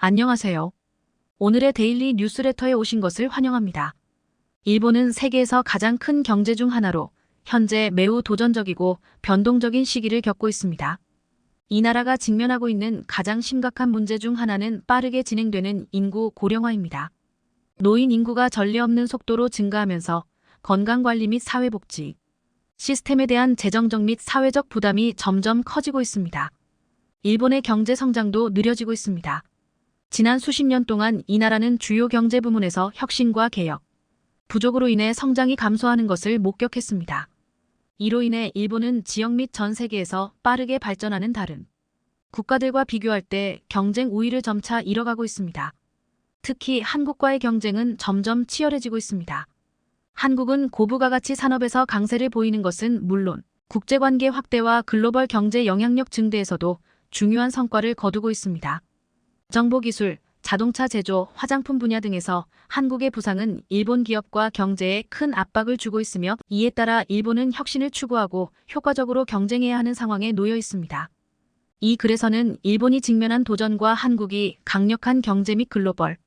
안녕하세요. 오늘의 데일리 뉴스레터에 오신 것을 환영합니다. 일본은 세계에서 가장 큰 경제 중 하나로 현재 매우 도전적이고 변동적인 시기를 겪고 있습니다. 이 나라가 직면하고 있는 가장 심각한 문제 중 하나는 빠르게 진행되는 인구 고령화입니다. 노인 인구가 전례 없는 속도로 증가하면서 건강관리 및 사회복지 시스템에 대한 재정적 및 사회적 부담이 점점 커지고 있습니다. 일본의 경제 성장도 느려지고 있습니다. 지난 수십 년 동안 이 나라는 주요 경제 부문에서 혁신과 개혁, 부족으로 인해 성장이 감소하는 것을 목격했습니다. 이로 인해 일본은 지역 및 전 세계에서 빠르게 발전하는 다른 국가들과 비교할 때 경쟁 우위를 점차 잃어가고 있습니다. 특히 한국과의 경쟁은 점점 치열해지고 있습니다. 한국은 고부가가치 산업에서 강세를 보이는 것은 물론 국제관계 확대와 글로벌 경제 영향력 증대에서도 중요한 성과를 거두고 있습니다. 정보기술, 자동차 제조, 화장품 분야 등에서 한국의 부상은 일본 기업과 경제에 큰 압박을 주고 있으며 이에 따라 일본은 혁신을 추구하고 효과적으로 경쟁해야 하는 상황에 놓여 있습니다. 이 글에서는 일본이 직면한 도전과 한국이 강력한 경제 및 글로벌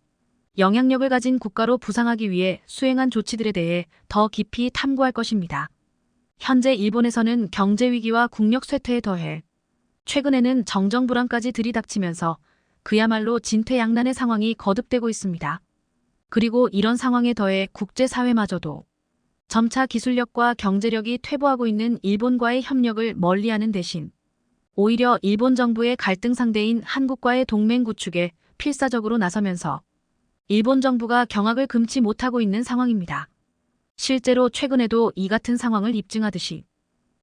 영향력을 가진 국가로 부상하기 위해 수행한 조치들에 대해 더 깊이 탐구할 것입니다. 현재 일본에서는 경제 위기와 국력 쇠퇴에 더해 최근에는 정정 불안까지 들이닥치면서 그야말로 진퇴양난의 상황이 거듭되고 있습니다. 그리고 이런 상황에 더해 국제사회마저도 점차 기술력과 경제력이 퇴보하고 있는 일본과의 협력을 멀리하는 대신 오히려 일본 정부의 갈등 상대인 한국과의 동맹 구축에 필사적으로 나서면서 일본 정부가 경악을 금치 못하고 있는 상황입니다. 실제로 최근에도 이 같은 상황을 입증하듯이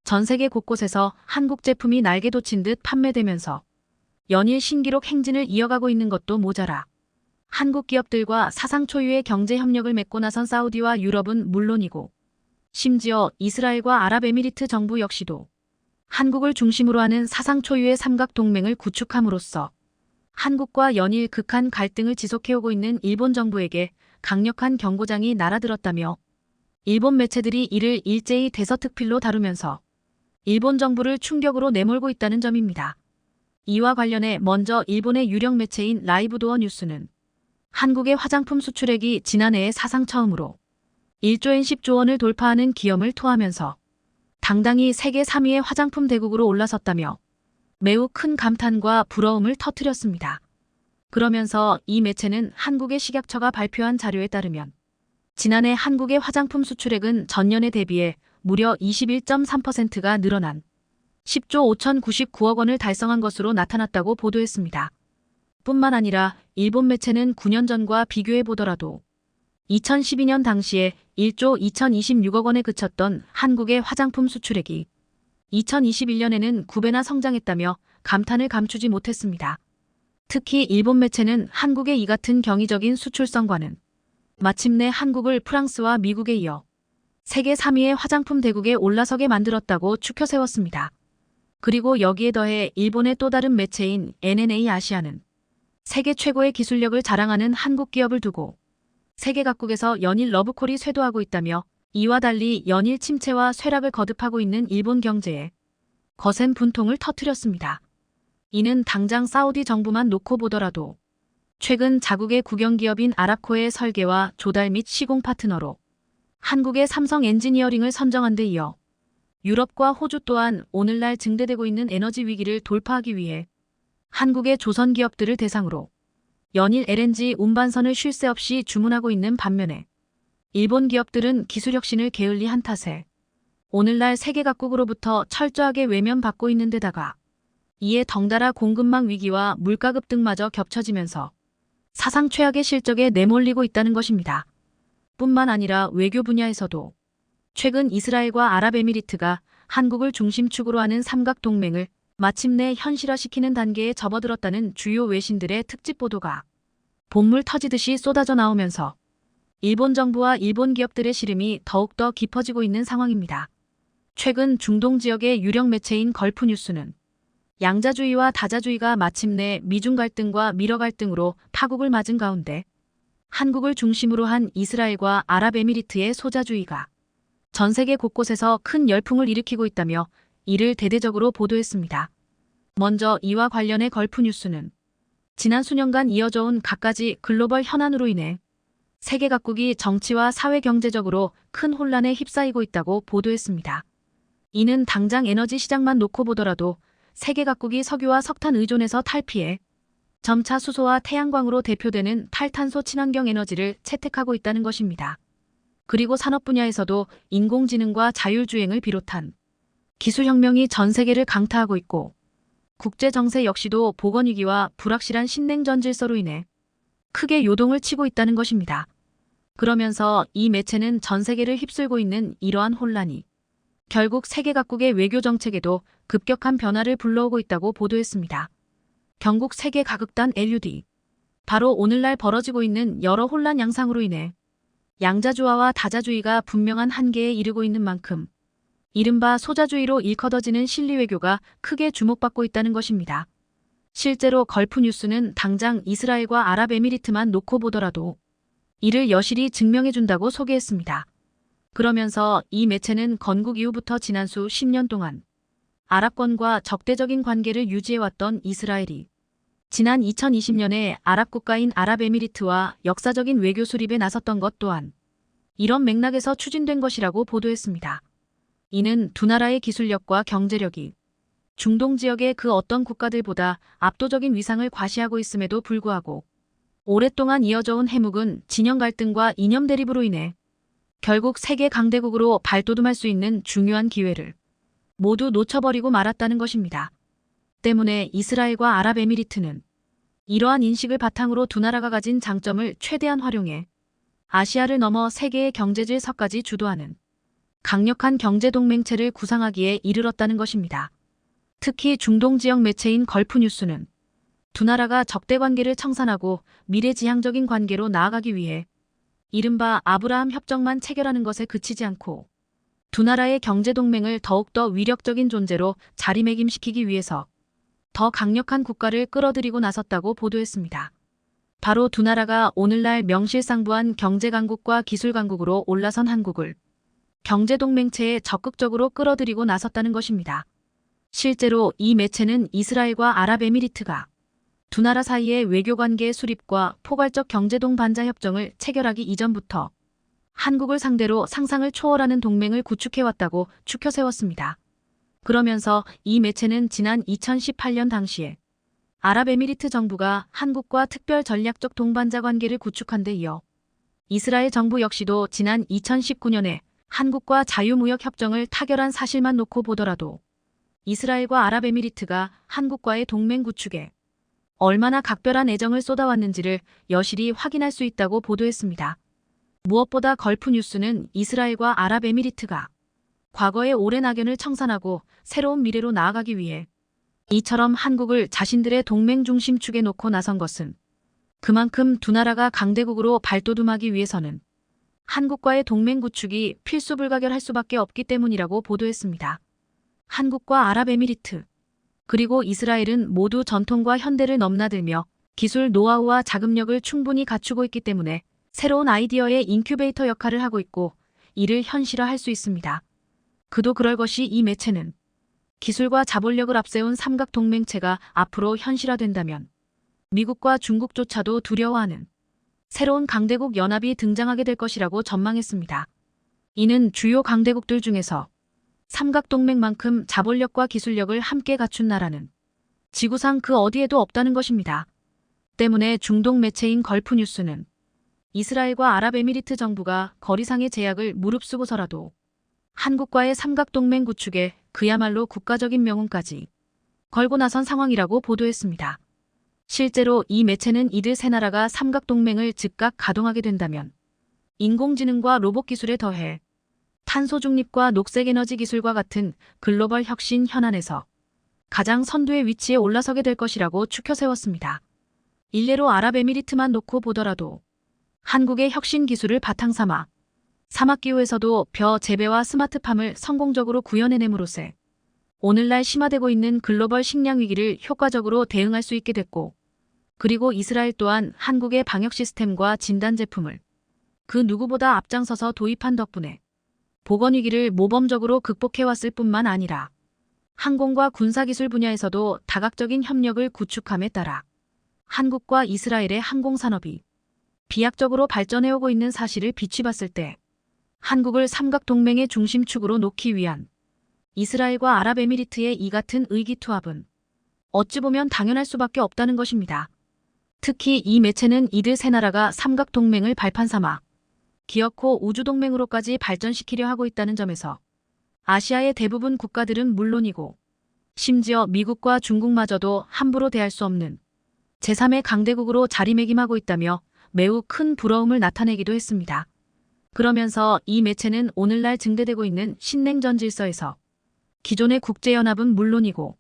전 세계 곳곳에서 한국 제품이 날개 돋친 듯 판매되면서 연일 신기록 행진을 이어가고 있는 것도 모자라 한국 기업들과 사상 초유의 경제 협력을 맺고 나선 사우디와 유럽은 물론이고 심지어 이스라엘과 아랍에미리트 정부 역시도 한국을 중심으로 하는 사상 초유의 삼각동맹을 구축함으로써 한국과 연일 극한 갈등을 지속해오고 있는 일본 정부에게 강력한 경고장이 날아들었다며 일본 매체들이 이를 일제히 대서특필로 다루면서 일본 정부를 충격으로 내몰고 있다는 점입니다. 이와 관련해 먼저 일본의 유력 매체인 라이브도어 뉴스는 한국의 화장품 수출액이 지난해에 사상 처음으로 1조엔 10조 원을 돌파하는 기염을 토하면서 당당히 세계 3위의 화장품 대국으로 올라섰다며 매우 큰 감탄과 부러움을 터뜨렸습니다. 그러면서 이 매체는 한국의 식약처가 발표한 자료에 따르면 지난해 한국의 화장품 수출액은 전년에 대비해 무려 21.3%가 늘어난 10조 5,099억 원을 달성한 것으로 나타났다고 보도했습니다. 뿐만 아니라 일본 매체는 9년 전과 비교해 보더라도 2012년 당시에 1조 2,026억 원에 그쳤던 한국의 화장품 수출액이 2021년에는 9배나 성장했다며 감탄을 감추지 못했습니다. 특히 일본 매체는 한국의 이 같은 경이적인 수출성과는 마침내 한국을 프랑스와 미국에 이어 세계 3위의 화장품 대국에 올라서게 만들었다고 추켜 세웠습니다. 그리고 여기에 더해 일본의 또 다른 매체인 NNA 아시아는 세계 최고의 기술력을 자랑하는 한국 기업을 두고 세계 각국에서 연일 러브콜이 쇄도하고 있다며 이와 달리 연일 침체와 쇠락을 거듭하고 있는 일본 경제에 거센 분통을 터뜨렸습니다. 이는 당장 사우디 정부만 놓고 보더라도 최근 자국의 국영기업인 아랍코의 설계와 조달 및 시공 파트너로 한국의 삼성 엔지니어링을 선정한 데 이어 유럽과 호주 또한 오늘날 증대되고 있는 에너지 위기를 돌파하기 위해 한국의 조선 기업들을 대상으로 연일 LNG 운반선을 쉴 새 없이 주문하고 있는 반면에 일본 기업들은 기술 혁신을 게을리한 탓에 오늘날 세계 각국으로부터 철저하게 외면받고 있는 데다가 이에 덩달아 공급망 위기와 물가 급등마저 겹쳐지면서 사상 최악의 실적에 내몰리고 있다는 것입니다. 뿐만 아니라 외교 분야에서도 최근 이스라엘과 아랍에미리트가 한국을 중심축으로 하는 삼각동맹을 마침내 현실화시키는 단계에 접어들었다는 주요 외신들의 특집 보도가 본물 터지듯이 쏟아져 나오면서 일본 정부와 일본 기업들의 시름이 더욱더 깊어지고 있는 상황입니다. 최근 중동 지역의 유력 매체인 걸프뉴스는 양자주의와 다자주의가 마침내 미중 갈등과 미러 갈등으로 파국을 맞은 가운데 한국을 중심으로 한 이스라엘과 아랍에미리트의 소자주의가 전 세계 곳곳에서 큰 열풍을 일으키고 있다며 이를 대대적으로 보도했습니다. 먼저 이와 관련해 걸프뉴스는 지난 수년간 이어져 온 갖가지 글로벌 현안으로 인해 세계 각국이 정치와 사회 경제적으로 큰 혼란에 휩싸이고 있다고 보도했습니다. 이는 당장 에너지 시장만 놓고 보더라도 세계 각국이 석유와 석탄 의존에서 탈피해 점차 수소와 태양광으로 대표되는 탈탄소 친환경 에너지를 채택하고 있다는 것입니다. 그리고 산업 분야에서도 인공지능과 자율주행을 비롯한 기술혁명이 전 세계를 강타하고 있고, 국제정세 역시도 보건위기와 불확실한 신냉전 질서로 인해 크게 요동을 치고 있다는 것입니다. 그러면서 이 매체는 전 세계를 휩쓸고 있는 이러한 혼란이 결국 세계 각국의 외교 정책에도 급격한 변화를 불러오고 있다고 보도했습니다. 경국 세계 가극단 LUD. 바로 오늘날 벌어지고 있는 여러 혼란 양상으로 인해 양자주의와 다자주의가 분명한 한계에 이르고 있는 만큼 이른바 소자주의로 일컬어지는 실리외교가 크게 주목받고 있다는 것입니다. 실제로 걸프 뉴스는 당장 이스라엘과 아랍에미리트만 놓고 보더라도 이를 여실히 증명해준다고 소개했습니다. 그러면서 이 매체는 건국 이후부터 지난 수 10년 동안 아랍권과 적대적인 관계를 유지해왔던 이스라엘이 지난 2020년에 아랍 국가인 아랍에미리트와 역사적인 외교 수립에 나섰던 것 또한 이런 맥락에서 추진된 것이라고 보도했습니다. 이는 두 나라의 기술력과 경제력이 중동 지역의 그 어떤 국가들보다 압도적인 위상을 과시하고 있음에도 불구하고 오랫동안 이어져 온 해묵은 진영 갈등과 이념 대립으로 인해 결국 세계 강대국으로 발돋움할 수 있는 중요한 기회를 모두 놓쳐버리고 말았다는 것입니다. 때문에 이스라엘과 아랍에미리트는 이러한 인식을 바탕으로 두 나라가 가진 장점을 최대한 활용해 아시아를 넘어 세계의 경제질서까지 주도하는 강력한 경제동맹체를 구상하기에 이르렀다는 것입니다. 특히 중동 지역 매체인 걸프 뉴스는 두 나라가 적대관계를 청산하고 미래지향적인 관계로 나아가기 위해 이른바 아브라함 협정만 체결하는 것에 그치지 않고 두 나라의 경제동맹을 더욱더 위력적인 존재로 자리매김시키기 위해서 더 강력한 국가를 끌어들이고 나섰다고 보도했습니다. 바로 두 나라가 오늘날 명실상부한 경제강국과 기술강국으로 올라선 한국을 경제동맹체에 적극적으로 끌어들이고 나섰다는 것입니다. 실제로 이 매체는 이스라엘과 아랍에미리트가 두 나라 사이의 외교관계의 수립과 포괄적 경제동반자 협정을 체결하기 이전부터 한국을 상대로 상상을 초월하는 동맹을 구축해왔다고 추켜 세웠습니다. 그러면서 이 매체는 지난 2018년 당시에 아랍에미리트 정부가 한국과 특별 전략적 동반자 관계를 구축한 데 이어 이스라엘 정부 역시도 지난 2019년에 한국과 자유무역 협정을 타결한 사실만 놓고 보더라도 이스라엘과 아랍에미리트가 한국과의 동맹 구축에 얼마나 각별한 애정을 쏟아왔는지를 여실히 확인할 수 있다고 보도했습니다. 무엇보다 걸프 뉴스는 이스라엘과 아랍에미리트가 과거의 오랜 악연을 청산하고 새로운 미래로 나아가기 위해 이처럼 한국을 자신들의 동맹 중심축에 놓고 나선 것은 그만큼 두 나라가 강대국으로 발돋움하기 위해서는 한국과의 동맹 구축이 필수불가결할 수밖에 없기 때문이라고 보도했습니다. 한국과 아랍에미리트 그리고 이스라엘은 모두 전통과 현대를 넘나들며 기술 노하우와 자금력을 충분히 갖추고 있기 때문에 새로운 아이디어의 인큐베이터 역할을 하고 있고 이를 현실화할 수 있습니다. 그도 그럴 것이 이 매체는 기술과 자본력을 앞세운 삼각동맹체가 앞으로 현실화된다면 미국과 중국조차도 두려워하는 새로운 강대국 연합이 등장하게 될 것이라고 전망했습니다. 이는 주요 강대국들 중에서 삼각동맹만큼 자본력과 기술력을 함께 갖춘 나라는 지구상 그 어디에도 없다는 것입니다. 때문에 중동 매체인 걸프 뉴스는 이스라엘과 아랍에미리트 정부가 거리상의 제약을 무릅쓰고서라도 한국과의 삼각동맹 구축에 그야말로 국가적인 명운까지 걸고 나선 상황이라고 보도했습니다. 실제로 이 매체는 이들 세 나라가 삼각동맹을 즉각 가동하게 된다면 인공지능과 로봇 기술에 더해 탄소 중립과 녹색에너지 기술과 같은 글로벌 혁신 현안에서 가장 선두의 위치에 올라서게 될 것이라고 추켜 세웠습니다. 일례로 아랍에미리트만 놓고 보더라도 한국의 혁신 기술을 바탕삼아 사막기후에서도 벼 재배와 스마트팜을 성공적으로 구현해냄으로써 오늘날 심화되고 있는 글로벌 식량 위기를 효과적으로 대응할 수 있게 됐고, 그리고 이스라엘 또한 한국의 방역 시스템과 진단 제품을 그 누구보다 앞장서서 도입한 덕분에 보건위기를 모범적으로 극복해왔을 뿐만 아니라 항공과 군사기술 분야에서도 다각적인 협력을 구축함에 따라 한국과 이스라엘의 항공산업이 비약적으로 발전해오고 있는 사실을 비추봤을 때 한국을 삼각동맹의 중심축으로 놓기 위한 이스라엘과 아랍에미리트의 이 같은 의기투합은 어찌 보면 당연할 수밖에 없다는 것입니다. 특히 이 매체는 이들 세 나라가 삼각동맹을 발판 삼아 기어코 우주동맹으로까지 발전시키려 하고 있다는 점에서 아시아의 대부분 국가들은 물론이고 심지어 미국과 중국마저도 함부로 대할 수 없는 제3의 강대국으로 자리매김하고 있다며 매우 큰 부러움을 나타내기도 했습니다. 그러면서 이 매체는 오늘날 증대되고 있는 신냉전 질서에서 기존의 국제연합은 물론이고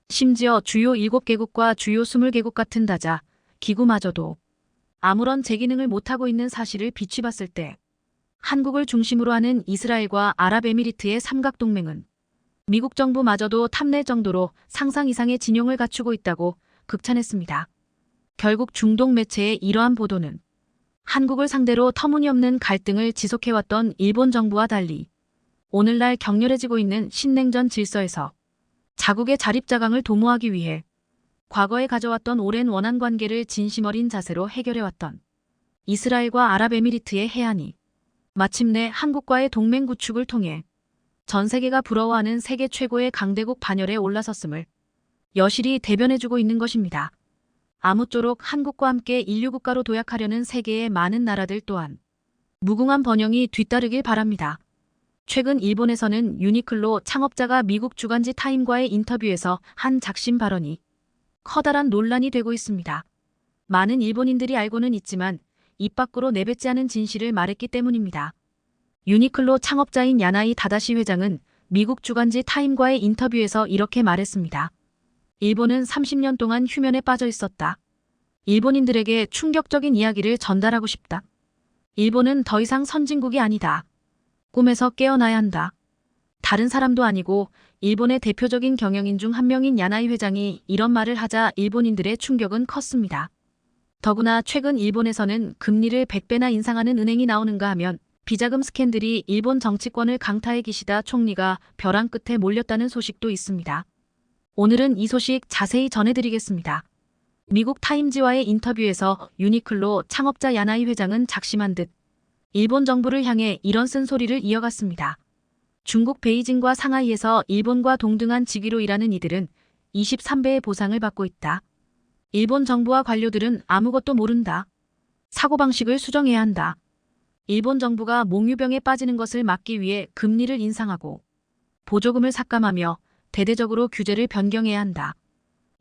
심지어 주요 7개국과 주요 20개국 같은 다자 기구마저도 아무런 제기능을 못하고 있는 사실을 비추봤을 때 한국을 중심으로 하는 이스라엘과 아랍에미리트의 삼각동맹은 미국 정부마저도 탐낼 정도로 상상 이상의 진용을 갖추고 있다고 극찬했습니다. 결국 중동 매체의 이러한 보도는 한국을 상대로 터무니없는 갈등을 지속해왔던 일본 정부와 달리 오늘날 격렬해지고 있는 신냉전 질서에서 자국의 자립자강을 도모하기 위해 과거에 가져왔던 오랜 원한 관계를 진심 어린 자세로 해결해왔던 이스라엘과 아랍에미리트의 해안이 마침내 한국과의 동맹 구축을 통해 전 세계가 부러워하는 세계 최고의 강대국 반열에 올라섰음을 여실히 대변해주고 있는 것입니다. 아무쪼록 한국과 함께 인류국가로 도약하려는 세계의 많은 나라들 또한 무궁한 번영이 뒤따르길 바랍니다. 최근 일본에서는 유니클로 창업자가 미국 주간지 타임과의 인터뷰에서 한 작심 발언이 커다란 논란이 되고 있습니다. 많은 일본인들이 알고는 있지만 입 밖으로 내뱉지 않은 진실을 말했기 때문입니다. 유니클로 창업자인 야나이 다다시 회장은 미국 주간지 타임과의 인터뷰에서 이렇게 말했습니다. 일본은 30년 동안 휴면에 빠져 있었다. 일본인들에게 충격적인 이야기를 전달하고 싶다. 일본은 더 이상 선진국이 아니다. 꿈에서 깨어나야 한다. 다른 사람도 아니고 일본의 대표적인 경영인 중 한 명인 야나이 회장이 이런 말을 하자 일본인들의 충격은 컸습니다. 더구나 최근 일본에서는 금리를 100배나 인상하는 은행이 나오는가 하면 비자금 스캔들이 일본 정치권을 강타해 기시다 총리가 벼랑 끝에 몰렸다는 소식도 있습니다. 오늘은 이 소식 자세히 전해드리겠습니다. 미국 타임지와의 인터뷰에서 유니클로 창업자 야나이 회장은 작심한 듯 일본 정부를 향해 이런 쓴소리를 이어갔습니다. 중국 베이징과 상하이에서 일본과 동등한 직위로 일하는 이들은 23배의 보상을 받고 있다. 일본 정부와 관료들은 아무것도 모른다. 사고방식을 수정해야 한다. 일본 정부가 몽유병에 빠지는 것을 막기 위해 금리를 인상하고 보조금을 삭감하며 대대적으로 규제를 변경해야 한다.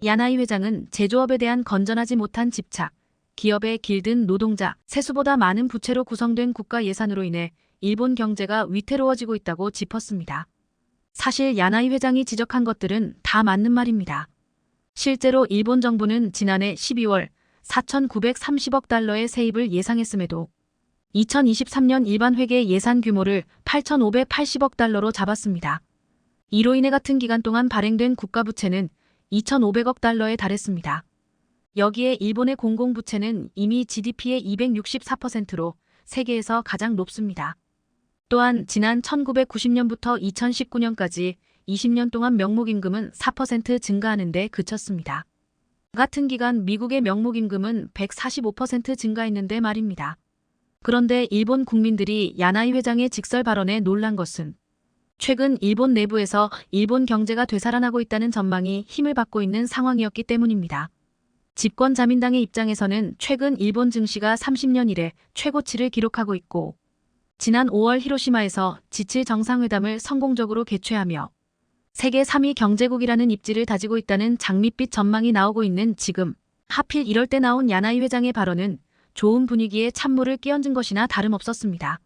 야나이 회장은 제조업에 대한 건전하지 못한 집착, 기업에 길든 노동자, 세수보다 많은 부채로 구성된 국가 예산으로 인해 일본 경제가 위태로워지고 있다고 짚었습니다. 사실 야나이 회장이 지적한 것들은 다 맞는 말입니다. 실제로 일본 정부는 지난해 12월 4,930억 달러의 세입을 예상했음에도 2023년 일반 회계 예산 규모를 8,580억 달러로 잡았습니다. 이로 인해 같은 기간 동안 발행된 국가부채는 2,500억 달러에 달했습니다. 여기에 일본의 공공부채는 이미 GDP의 264%로 세계에서 가장 높습니다. 또한 지난 1990년부터 2019년까지 20년 동안 명목임금은 4% 증가하는 데 그쳤습니다. 같은 기간 미국의 명목임금은 145% 증가했는데 말입니다. 그런데 일본 국민들이 야나이 회장의 직설 발언에 놀란 것은 최근 일본 내부에서 일본 경제가 되살아나고 있다는 전망이 힘을 받고 있는 상황이었기 때문입니다. 집권 자민당의 입장에서는 최근 일본 증시가 30년 이래 최고치를 기록하고 있고 지난 5월 히로시마에서 지칠 정상회담을 성공적으로 개최하며 세계 3위 경제국이라는 입지를 다지고 있다는 장밋빛 전망이 나오고 있는 지금 하필 이럴 때 나온 야나이 회장의 발언은 좋은 분위기에 찬물을 끼얹은 것이나 다름없었습니다.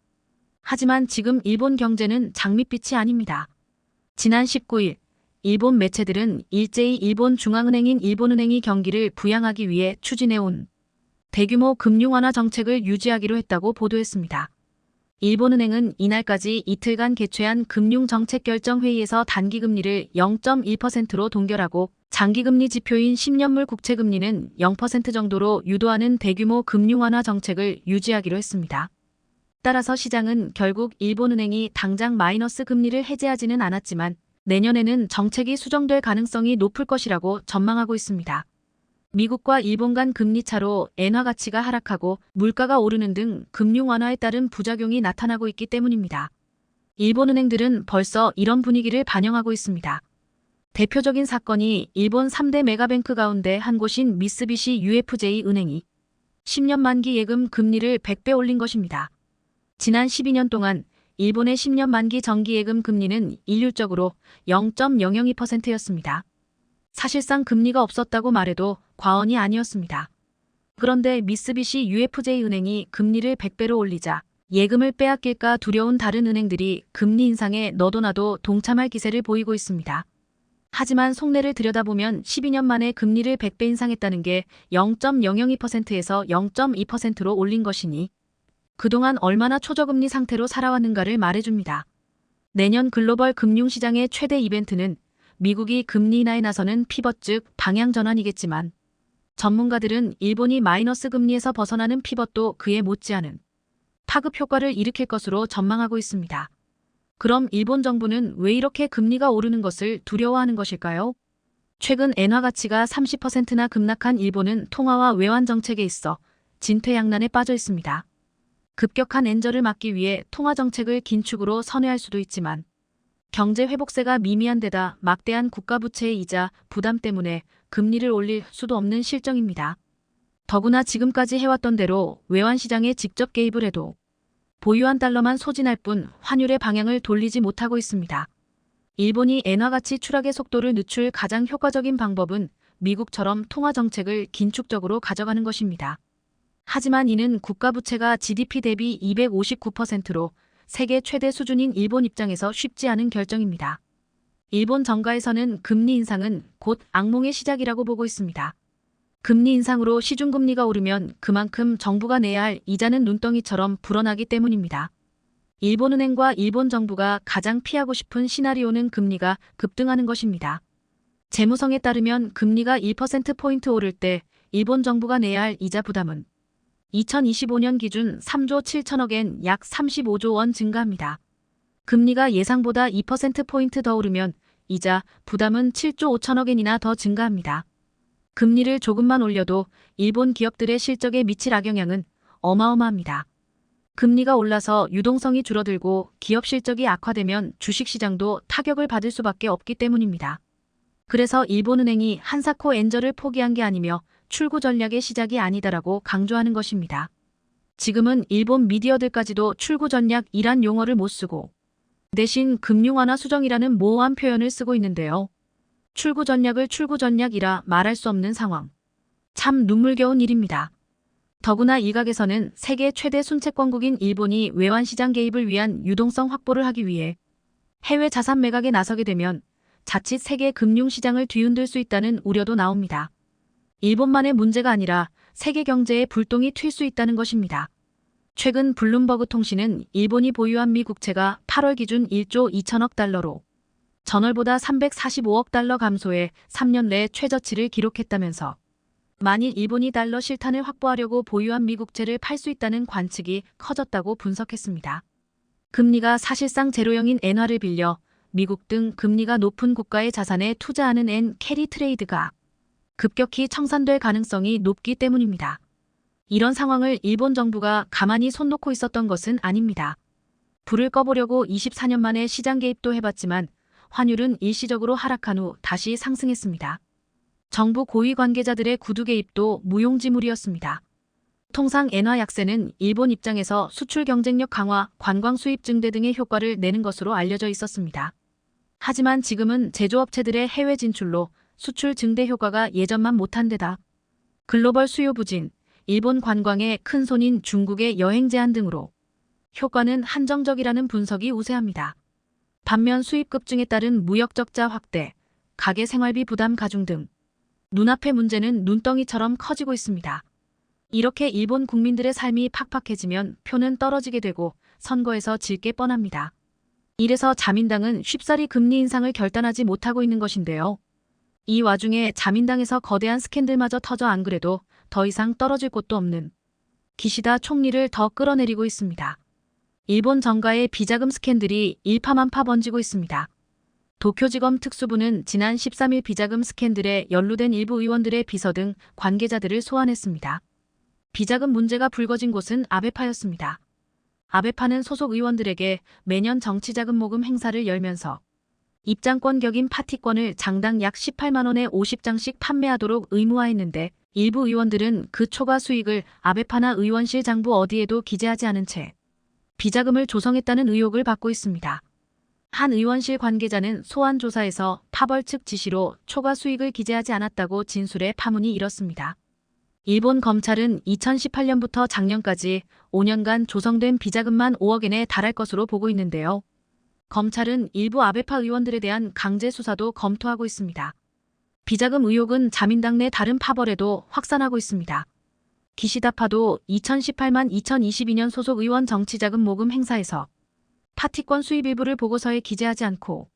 하지만 지금 일본 경제는 장밋빛이 아닙니다. 지난 19일 일본 매체들은 일제히 일본 중앙은행인 일본은행이 경기를 부양하기 위해 추진해온 대규모 금융 완화 정책을 유지하기로 했다고 보도했습니다. 일본은행은 이날까지 이틀간 개최한 금융정책결정회의에서 단기금리를 0.1%로 동결하고 장기금리 지표인 10년물 국채금리는 0% 정도로 유도하는 대규모 금융 완화 정책을 유지하기로 했습니다. 따라서 시장은 결국 일본은행이 당장 마이너스 금리를 해제하지는 않았지만 내년에는 정책이 수정될 가능성이 높을 것이라고 전망하고 있습니다. 미국과 일본 간 금리 차로 엔화 가치가 하락하고 물가가 오르는 등 금융 완화에 따른 부작용이 나타나고 있기 때문입니다. 일본 은행들은 벌써 이런 분위기를 반영하고 있습니다. 대표적인 사건이 일본 3대 메가뱅크 가운데 한 곳인 미쓰비시 UFJ 은행이 10년 만기 예금 금리를 100배 올린 것입니다. 지난 12년 동안 일본의 10년 만기 정기 예금 금리는 일률적으로 0.002%였습니다. 사실상 금리가 없었다고 말해도 과언이 아니었습니다. 그런데 미쓰비시 UFJ 은행이 금리를 100배로 올리자 예금을 빼앗길까 두려운 다른 은행들이 금리 인상에 너도나도 동참할 기세를 보이고 있습니다. 하지만 속내를 들여다보면 12년 만에 금리를 100배 인상했다는 게 0.002%에서 0.2%로 올린 것이니 그동안 얼마나 초저금리 상태로 살아왔는가를 말해줍니다. 내년 글로벌 금융시장의 최대 이벤트는 미국이 금리 인하에 나서는 피벗 즉 방향 전환이겠지만 전문가들은 일본이 마이너스 금리에서 벗어나는 피벗도 그에 못지않은 파급 효과를 일으킬 것으로 전망하고 있습니다. 그럼 일본 정부는 왜 이렇게 금리가 오르는 것을 두려워하는 것일까요? 최근 엔화 가치가 30%나 급락한 일본은 통화와 외환 정책에 있어 진퇴양난에 빠져 있습니다. 급격한 엔저를 막기 위해 통화 정책을 긴축으로 선회할 수도 있지만 경제 회복세가 미미한 데다 막대한 국가부채의 이자 부담 때문에 금리를 올릴 수도 없는 실정입니다. 더구나 지금까지 해왔던 대로 외환시장에 직접 개입을 해도 보유한 달러만 소진할 뿐 환율의 방향을 돌리지 못하고 있습니다. 일본이 엔화 가치 추락의 속도를 늦출 가장 효과적인 방법은 미국처럼 통화 정책을 긴축적으로 가져가는 것입니다. 하지만 이는 국가부채가 GDP 대비 259%로 세계 최대 수준인 일본 입장에서 쉽지 않은 결정입니다. 일본 정가에서는 금리 인상은 곧 악몽의 시작이라고 보고 있습니다. 금리 인상으로 시중금리가 오르면 그만큼 정부가 내야 할 이자는 눈덩이처럼 불어나기 때문입니다. 일본은행과 일본 정부가 가장 피하고 싶은 시나리오는 금리가 급등하는 것입니다. 재무성에 따르면 금리가 1%포인트 오를 때 일본 정부가 내야 할 이자 부담은 2025년 기준 3조 7천억엔 약 35조 원 증가합니다. 금리가 예상보다 2%포인트 더 오르면 이자 부담은 7조 5천억엔이나 더 증가합니다. 금리를 조금만 올려도 일본 기업들의 실적에 미칠 악영향은 어마어마합니다. 금리가 올라서 유동성이 줄어들고 기업 실적이 악화되면 주식시장도 타격을 받을 수밖에 없기 때문입니다. 그래서 일본은행이 한사코 엔저를 포기한 게 아니며 출구 전략의 시작이 아니다라고 강조하는 것입니다. 지금은 일본 미디어들까지도 출구 전략이란 용어를 못 쓰고 대신 금융완화 수정이라는 모호한 표현을 쓰고 있는데요. 출구 전략을 출구 전략이라 말할 수 없는 상황. 참 눈물겨운 일입니다. 더구나 일각에서는 세계 최대 순채권국인 일본이 외환시장 개입을 위한 유동성 확보를 하기 위해 해외 자산 매각에 나서게 되면 자칫 세계 금융시장을 뒤흔들 수 있다는 우려도 나옵니다. 일본만의 문제가 아니라 세계 경제에 불똥이 튈 수 있다는 것입니다. 최근 블룸버그 통신은 일본이 보유한 미 국채가 8월 기준 1조 2천억 달러로 전월보다 345억 달러 감소해 3년 내 최저치를 기록했다면서 만일 일본이 달러 실탄을 확보하려고 보유한 미 국채를 팔 수 있다는 관측이 커졌다고 분석했습니다. 금리가 사실상 제로형인 엔화를 빌려 미국 등 금리가 높은 국가의 자산에 투자하는 엔 캐리 트레이드가 급격히 청산될 가능성이 높기 때문입니다. 이런 상황을 일본 정부가 가만히 손 놓고 있었던 것은 아닙니다. 불을 꺼보려고 24년 만에 시장 개입도 해봤지만 환율은 일시적으로 하락한 후 다시 상승했습니다. 정부 고위 관계자들의 구두 개입도 무용지물이었습니다. 통상 엔화 약세는 일본 입장에서 수출 경쟁력 강화, 관광 수입 증대 등의 효과를 내는 것으로 알려져 있었습니다. 하지만 지금은 제조업체들의 해외 진출로 수출 증대 효과가 예전만 못한 데다 글로벌 수요 부진, 일본 관광의 큰 손인 중국의 여행 제한 등으로 효과는 한정적이라는 분석이 우세합니다. 반면 수입 급증에 따른 무역 적자 확대, 가계 생활비 부담 가중 등 눈앞의 문제는 눈덩이처럼 커지고 있습니다. 이렇게 일본 국민들의 삶이 팍팍해지면 표는 떨어지게 되고 선거에서 질 게 뻔합니다. 이래서 자민당은 쉽사리 금리 인상을 결단하지 못하고 있는 것인데요. 이 와중에 자민당에서 거대한 스캔들마저 터져 안 그래도 더 이상 떨어질 곳도 없는 기시다 총리를 더 끌어내리고 있습니다. 일본 정가의 비자금 스캔들이 일파만파 번지고 있습니다. 도쿄지검 특수부는 지난 13일 비자금 스캔들에 연루된 일부 의원들의 비서 등 관계자들을 소환했습니다. 비자금 문제가 불거진 곳은 아베파였습니다. 아베파는 소속 의원들에게 매년 정치자금 모금 행사를 열면서 입장권 격인 파티권을 장당 약 18만 원에 50장씩 판매하도록 의무화했는데 일부 의원들은 그 초과 수익을 아베파나 의원실 장부 어디에도 기재하지 않은 채 비자금을 조성했다는 의혹을 받고 있습니다. 한 의원실 관계자는 소환 조사에서 파벌 측 지시로 초과 수익을 기재하지 않았다고 진술해 파문이 일었습니다. 일본 검찰은 2018년부터 작년까지 5년간 조성된 비자금만 5억엔에 달할 것으로 보고 있는데요. 검찰은 일부 아베파 의원들에 대한 강제 수사도 검토하고 있습니다. 비자금 의혹은 자민당 내 다른 파벌에도 확산하고 있습니다. 기시다파도 2018만 2022년 소속 의원 정치자금 모금 행사에서 파티권 수입 일부를 보고서에 기재하지 않고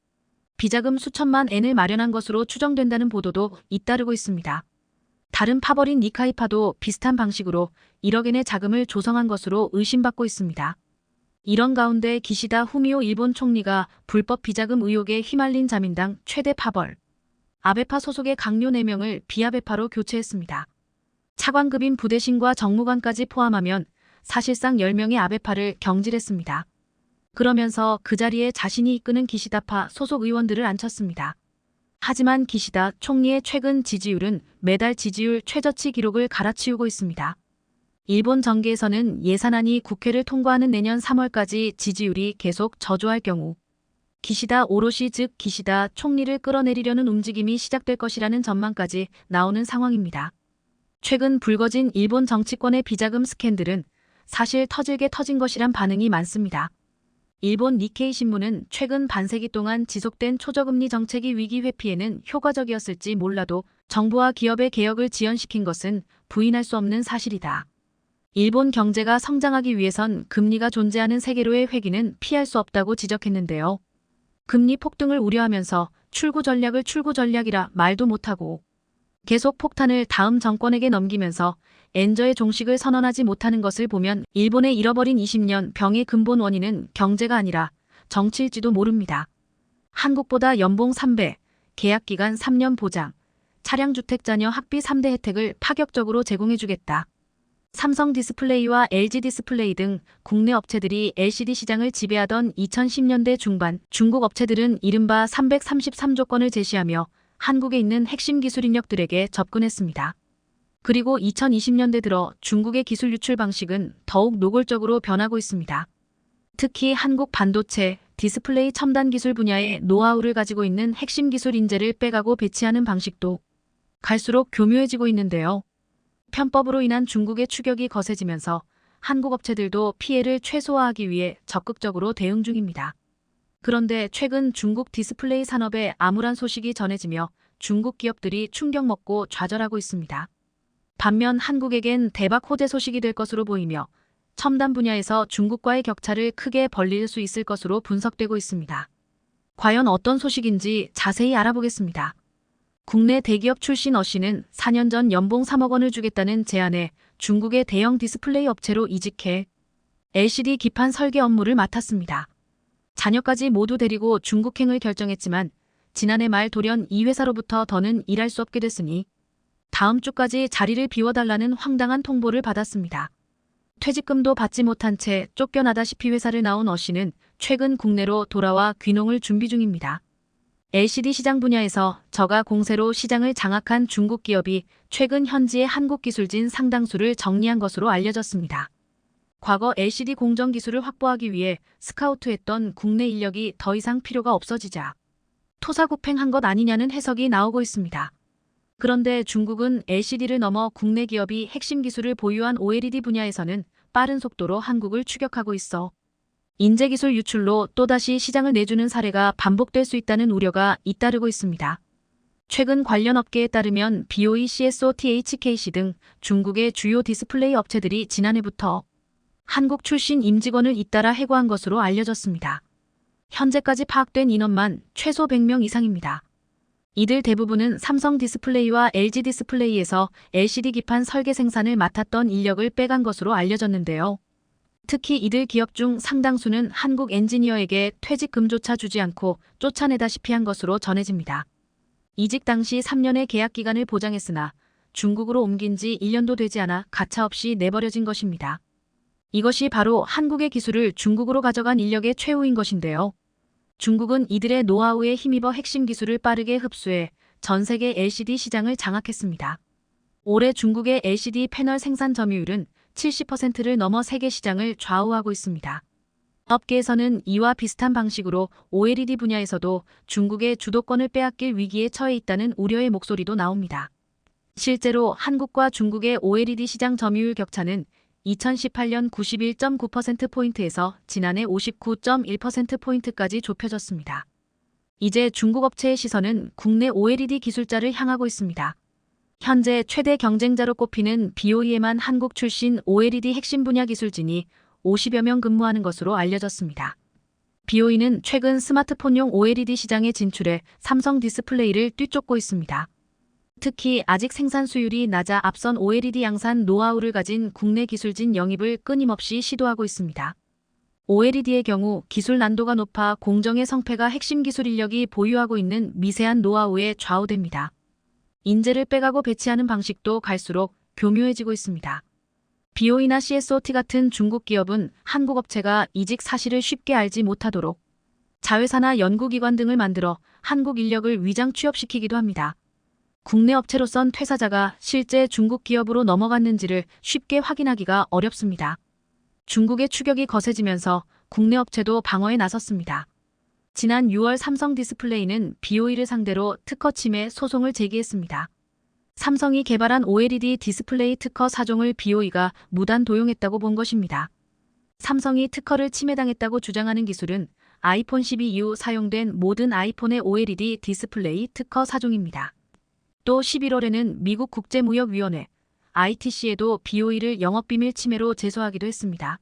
비자금 수천만 엔을 마련한 것으로 추정된다는 보도도 잇따르고 있습니다. 다른 파벌인 니카이파도 비슷한 방식으로 1억엔의 자금을 조성한 것으로 의심받고 있습니다. 이런 가운데 기시다 후미오 일본 총리가 불법 비자금 의혹에 휘말린 자민당 최대 파벌 아베파 소속의 강요 4명을 비아베파로 교체했습니다. 차관급인 부대신과 정무관까지 포함하면 사실상 10명의 아베파를 경질했습니다. 그러면서 그 자리에 자신이 이끄는 기시다파 소속 의원들을 앉혔습니다. 하지만 기시다 총리의 최근 지지율은 매달 지지율 최저치 기록을 갈아치우고 있습니다. 일본 정계에서는 예산안이 국회를 통과하는 내년 3월까지 지지율이 계속 저조할 경우 기시다 오롯이 즉 기시다 총리를 끌어내리려는 움직임이 시작될 것이라는 전망까지 나오는 상황입니다. 최근 불거진 일본 정치권의 비자금 스캔들은 사실 터질게 터진 것이란 반응이 많습니다. 일본 니케이 신문은 최근 반세기 동안 지속된 초저금리 정책이 위기 회피에는 효과적이었을지 몰라도 정부와 기업의 개혁을 지연시킨 것은 부인할 수 없는 사실이다. 일본 경제가 성장하기 위해선 금리가 존재하는 세계로의 회귀는 피할 수 없다고 지적했는데요. 금리 폭등을 우려하면서 출구 전략이라 말도 못하고 계속 폭탄을 다음 정권에게 넘기면서 엔저의 종식을 선언하지 못하는 것을 보면 일본의 잃어버린 20년 병의 근본 원인은 경제가 아니라 정치일지도 모릅니다. 한국보다 연봉 3배, 계약기간 3년 보장, 차량주택자녀 학비 3대 혜택을 파격적으로 제공해주겠다. 삼성 디스플레이와 LG 디스플레이 등 국내 업체들이 LCD 시장을 지배하던 2010년대 중반 중국 업체들은 이른바 333조건을 제시하며 한국에 있는 핵심 기술 인력들에게 접근했습니다. 그리고 2020년대 들어 중국의 기술 유출 방식은 더욱 노골적으로 변하고 있습니다. 특히 한국 반도체, 디스플레이 첨단 기술 분야의 노하우를 가지고 있는 핵심 기술 인재를 빼가고 배치하는 방식도 갈수록 교묘해지고 있는데요. 편법으로 인한 중국의 추격이 거세지면서 한국 업체들도 피해를 최소화하기 위해 적극적으로 대응 중입니다. 그런데 최근 중국 디스플레이 산업에 암울한 소식이 전해지며 중국 기업들이 충격먹고 좌절하고 있습니다. 반면 한국에겐 대박 호재 소식이 될 것으로 보이며 첨단 분야에서 중국과의 격차를 크게 벌릴 수 있을 것으로 분석되고 있습니다. 과연 어떤 소식인지 자세히 알아보겠습니다. 국내 대기업 출신 어씨는 4년 전 연봉 3억 원을 주겠다는 제안에 중국의 대형 디스플레이 업체로 이직해 LCD 기판 설계 업무를 맡았습니다. 자녀까지 모두 데리고 중국행을 결정했지만 지난해 말 돌연 이 회사로부터 더는 일할 수 없게 됐으니 다음 주까지 자리를 비워달라는 황당한 통보를 받았습니다. 퇴직금도 받지 못한 채 쫓겨나다시피 회사를 나온 어씨는 최근 국내로 돌아와 귀농을 준비 중입니다. LCD 시장 분야에서 저가 공세로 시장을 장악한 중국 기업이 최근 현지의 한국 기술진 상당수를 정리한 것으로 알려졌습니다. 과거 LCD 공정 기술을 확보하기 위해 스카우트했던 국내 인력이 더 이상 필요가 없어지자 토사구팽한 것 아니냐는 해석이 나오고 있습니다. 그런데 중국은 LCD를 넘어 국내 기업이 핵심 기술을 보유한 OLED 분야에서는 빠른 속도로 한국을 추격하고 있어 인재기술 유출로 또다시 시장을 내주는 사례가 반복될 수 있다는 우려가 잇따르고 있습니다. 최근 관련 업계에 따르면 BOE, CSO, THKC 등 중국의 주요 디스플레이 업체들이 지난해부터 한국 출신 임직원을 잇따라 해고한 것으로 알려졌습니다. 현재까지 파악된 인원만 최소 100명 이상입니다. 이들 대부분은 삼성 디스플레이와 LG 디스플레이에서 LCD 기판 설계 생산을 맡았던 인력을 빼간 것으로 알려졌는데요. 특히 이들 기업 중 상당수는 한국 엔지니어에게 퇴직금조차 주지 않고 쫓아내다시피 한 것으로 전해집니다. 이직 당시 3년의 계약 기간을 보장했으나 중국으로 옮긴 지 1년도 되지 않아 가차없이 내버려진 것입니다. 이것이 바로 한국의 기술을 중국으로 가져간 인력의 최후인 것인데요. 중국은 이들의 노하우에 힘입어 핵심 기술을 빠르게 흡수해 전 세계 LCD 시장을 장악했습니다. 올해 중국의 LCD 패널 생산 점유율은 70%를 넘어 세계 시장을 좌우하고 있습니다. 업계에서는 이와 비슷한 방식으로 OLED 분야에서도 중국의 주도권을 빼앗길 위기에 처해 있다는 우려의 목소리도 나옵니다. 실제로 한국과 중국의 OLED 시장 점유율 격차는 2018년 91.9%포인트에서 지난해 59.1%포인트까지 좁혀졌습니다. 이제 중국 업체의 시선은 국내 OLED 기술자를 향하고 있습니다. 현재 최대 경쟁자로 꼽히는 BOE에만 한국 출신 OLED 핵심 분야 기술진이 50여 명 근무하는 것으로 알려졌습니다. BOE는 최근 스마트폰용 OLED 시장에 진출해 삼성 디스플레이를 뒤쫓고 있습니다. 특히 아직 생산 수율이 낮아 앞선 OLED 양산 노하우를 가진 국내 기술진 영입을 끊임없이 시도하고 있습니다. OLED의 경우 기술 난도가 높아 공정의 성패가 핵심 기술 인력이 보유하고 있는 미세한 노하우에 좌우됩니다. 인재를 빼가고 배치하는 방식도 갈수록 교묘해지고 있습니다. BOE나 CSOT 같은 중국 기업은 한국 업체가 이직 사실을 쉽게 알지 못하도록 자회사나 연구기관 등을 만들어 한국 인력을 위장 취업시키기도 합니다. 국내 업체로선 퇴사자가 실제 중국 기업으로 넘어갔는지를 쉽게 확인하기가 어렵습니다. 중국의 추격이 거세지면서 국내 업체도 방어에 나섰습니다. 지난 6월 삼성 디스플레이는 BOE를 상대로 특허 침해 소송을 제기했습니다. 삼성이 개발한 OLED 디스플레이 특허 4종을 BOE가 무단 도용했다고 본 것입니다. 삼성이 특허를 침해당했다고 주장하는 기술은 아이폰 12 이후 사용된 모든 아이폰의 OLED 디스플레이 특허 4종입니다. 또 11월에는 미국 국제무역위원회 ITC에도 BOE를 영업비밀 침해로 제소하기도 했습니다.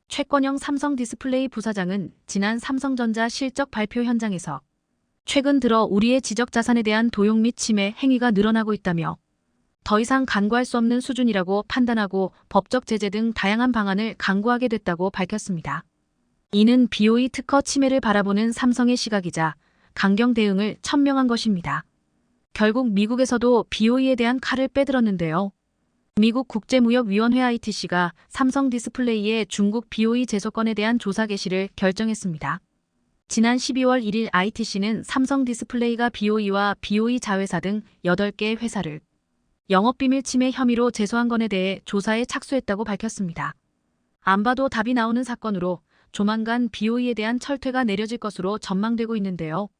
최권영 삼성 디스플레이 부사장은 지난 삼성전자 실적 발표 현장에서 최근 들어 우리의 지적 자산에 대한 도용 및 침해 행위가 늘어나고 있다며 더 이상 간과할 수 없는 수준이라고 판단하고 법적 제재 등 다양한 방안을 강구하게 됐다고 밝혔습니다. 이는 BOE 특허 침해를 바라보는 삼성의 시각이자 강경 대응을 천명한 것입니다. 결국 미국에서도 BOE에 대한 칼을 빼들었는데요. 미국 국제무역위원회 ITC가 삼성 디스플레이의 중국 BOE 제소권에 대한 조사 개시를 결정했습니다. 지난 12월 1일 ITC는 삼성 디스플레이가 BOE와 BOE 자회사 등 8개 회사를 영업비밀 침해 혐의로 제소한 건에 대해 조사에 착수했다고 밝혔습니다. 안 봐도 답이 나오는 사건으로 조만간 BOE에 대한 철퇴가 내려질 것으로 전망되고 있는데요.